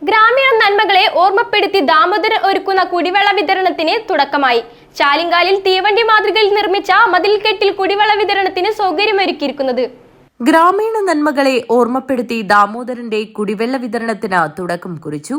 ഗ്രാമീണ നന്മകളെ ഓർമ്മപ്പെടുത്തി ദാമോദരൻ ഒരുക്കുന്ന കുടിവെള്ള വിതരണത്തിന് തുടക്കമായി. ചാലിങ്കാലിൽ തീവണ്ടി മാതൃകയിൽ നിർമ്മിച്ച മതിൽക്കെട്ടിൽ കുടിവെള്ള വിതരണത്തിന് സൗകര്യമൊരുക്കിയിരിക്കുന്നത്. ഗ്രാമീണ നന്മകളെ ഓർമ്മപ്പെടുത്തി ദാമോദരന്റെ കുടിവെള്ള വിതരണത്തിന് തുടക്കം കുറിച്ചു.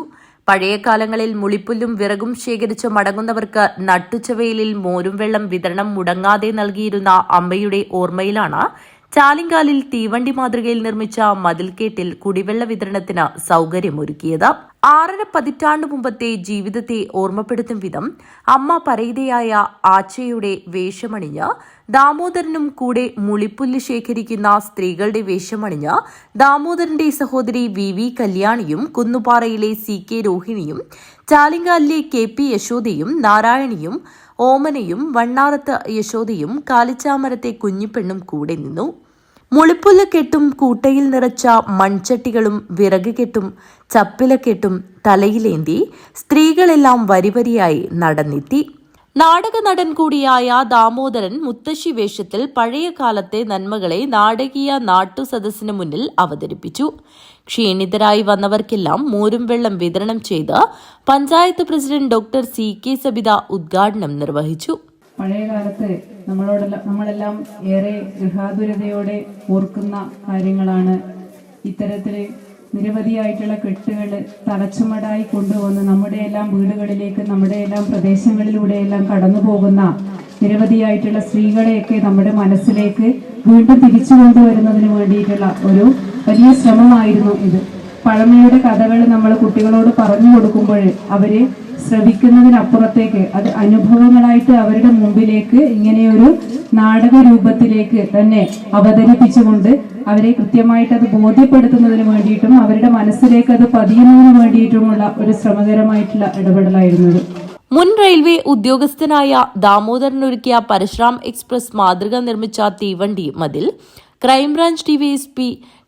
പഴയ കാലങ്ങളിൽ മുളിപ്പുല്ലും വിറകും ശേഖരിച്ച് മടങ്ങുന്നവർക്ക് നട്ടുച്ചവെയിലിൽ മോരും വെള്ളം വിതരണം മുടങ്ങാതെ നൽകിയിരുന്ന അമ്മയുടെ ഓർമ്മയിലാണ് ചാലിങ്കാലിൽ തീവണ്ടി മാതൃകയിൽ നിർമ്മിച്ച മതിൽക്കെട്ടിൽ കുടിവെള്ള വിതരണത്തിന് സൗകര്യമൊരുക്കിയത്. 6.5 പതിറ്റാണ്ടു മുമ്പത്തെ ജീവിതത്തെ ഓർമ്മപ്പെടുത്തും വിധം അമ്മ പരൈതയായ ആച്ചയുടെ വേഷമണിഞ്ഞ് ദാമോദരനും കൂടെ മുളിപ്പുല്ല് ശേഖരിക്കുന്ന സ്ത്രീകളുടെ വേഷമണിഞ്ഞ് ദാമോദരന്റെ സഹോദരി VV കല്യാണിയും കുന്നുപാറയിലെ CK രോഹിണിയും ചാലിങ്കാലിലെ KP യശോദയും നാരായണിയും ഓമനയും വണ്ണാറത്ത് യശോദയും കാലിച്ചാമരത്തെ കുഞ്ഞിപ്പെണ്ണും കൂടെ നിന്നു. മുളിപ്പുല്ല് കെട്ടും കൂട്ടയിൽ നിറച്ച മൺചട്ടികളും വിറക് കെട്ടും ചപ്പിലക്കെട്ടും തലയിലേന്തി സ്ത്രീകളെല്ലാം വരിവരിയായി നടന്നെത്തി. നാടക നടൻ കൂടിയായ ദാമോദരൻ മുത്തശ്ശി വേഷത്തിൽ പഴയ കാലത്തെ നന്മകളെ നാടകീയ നാട്ടുസദസ്സിന് മുന്നിൽ അവതരിപ്പിച്ചു. ക്ഷീണിതരായി വന്നവർക്കെല്ലാം മോരും വെള്ളം വിതരണം ചെയ്ത് panchayat president doctor CK Sabitha ഉദ്ഘാടനം നിർവഹിച്ചു. പഴയ കാലത്ത് നമ്മളെല്ലാം ഏറെ ഗൃഹാതുരതയോടെ ഓർക്കുന്ന കാര്യങ്ങളാണ്. ഇത്തരത്തില് നിരവധിയായിട്ടുള്ള കെട്ടുകൾ തലച്ചുമടായി കൊണ്ടുവന്ന് നമ്മുടെയെല്ലാം വീടുകളിലേക്ക് നമ്മുടെയെല്ലാം പ്രദേശങ്ങളിലൂടെയെല്ലാം കടന്നു പോകുന്ന നിരവധിയായിട്ടുള്ള സ്ത്രീകളെയൊക്കെ നമ്മുടെ മനസ്സിലേക്ക് വീണ്ടും തിരിച്ചു കൊണ്ടുവരുന്നതിന് വേണ്ടിയിട്ടുള്ള ഒരു വലിയ ശ്രമമായിരുന്നു ഇത്. പഴമയുടെ കഥകൾ നമ്മൾ കുട്ടികളോട് പറഞ്ഞു കൊടുക്കുമ്പോൾ അവര് ശ്രവിക്കുന്നതിനപ്പുറത്തേക്ക് അത് അനുഭവങ്ങളായിട്ട് അവരുടെ മുമ്പിലേക്ക് ഇങ്ങനെയൊരു നാടക രൂപത്തിലേക്ക് തന്നെ അവതരിപ്പിച്ചുകൊണ്ട് അവരെ കൃത്യമായിട്ട് അത് ബോധ്യപ്പെടുത്തുന്നതിന് വേണ്ടിയിട്ടും അവരുടെ മനസ്സിലേക്ക് അത് പതിയുന്നതിന് വേണ്ടിയിട്ടുമുള്ള ഒരു ശ്രമകരമായിട്ടുള്ള ഇടപെടലായിരുന്നത്. മുൻ റെയിൽവേ ഉദ്യോഗസ്ഥനായ ദാമോദരനൊരുക്കിയ പരശുറാം എക്സ്പ്രസ് മാതൃക നിർമ്മിച്ച തീവണ്ടി മതിൽ crime branch DYSP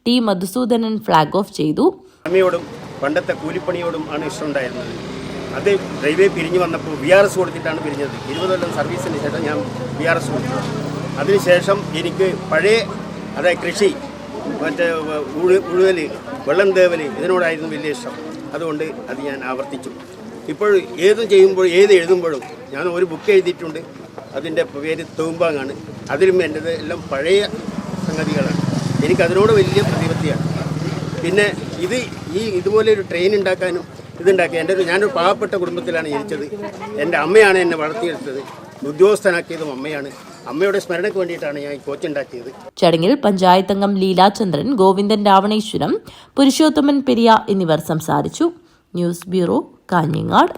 T Madhusoodanan flag off ചെയ്തു. അമ്മയോടും പണ്ടത്തെ കൂലിപ്പണിയോടും ആണ് ഇഷ്ടമുണ്ടായിരുന്നത്. അത് റെയിൽവേ പിരിഞ്ഞു വന്നപ്പോൾ VRS കൊടുത്തിട്ടാണ് പിരിഞ്ഞത്. 20 കൊല്ലം സർവീസിന് ശേഷം ഞാൻ VRS കൊടുത്തു. അതിനുശേഷം എനിക്ക് പഴയ അതായത് കൃഷി, മറ്റേ ഉഴുവൽ, വെള്ളം തേവൽ ഇതിനോടായിരുന്നു വലിയ ഇഷ്ടം. അതുകൊണ്ട് അത് ഞാൻ ആവർത്തിച്ചു. ഇപ്പോൾ ഏത് എഴുതുമ്പോഴും ഞാൻ ഒരു ബുക്ക് എഴുതിയിട്ടുണ്ട്. അതിൻ്റെ പേര് തൂമ്പാങ്ങാണ്. അതിലും എൻ്റെത് എല്ലാം പഴയ സംഗതികളാണ്. എനിക്കതിനോട് വലിയ പ്രതിപത്തിയാണ്. പിന്നെ ഇതുപോലെ ഒരു ട്രെയിൻ ഉണ്ടാക്കാനും ഇതുണ്ടാക്കി ഞാനൊരു പാവപ്പെട്ട കുടുംബത്തിലാണ് ജനിച്ചത്. എൻ്റെ അമ്മയാണ് എന്നെ വളർത്തിയെടുത്തത്. ഉദ്യോഗസ്ഥനാക്കിയതും അമ്മയാണ്. അമ്മയുടെ സ്മരണയ്ക്ക് വേണ്ടിയിട്ടാണ് ഞാൻ ഈ കോച്ചുണ്ടാക്കിയത്. ചടങ്ങിൽ പഞ്ചായത്ത് അംഗം ലീലാചന്ദ്രൻ, ഗോവിന്ദൻ രാവണേശ്വരം, പുരുഷോത്തമൻ പെരിയ എന്നിവർ സംസാരിച്ചു. News bureau, Kanhangad.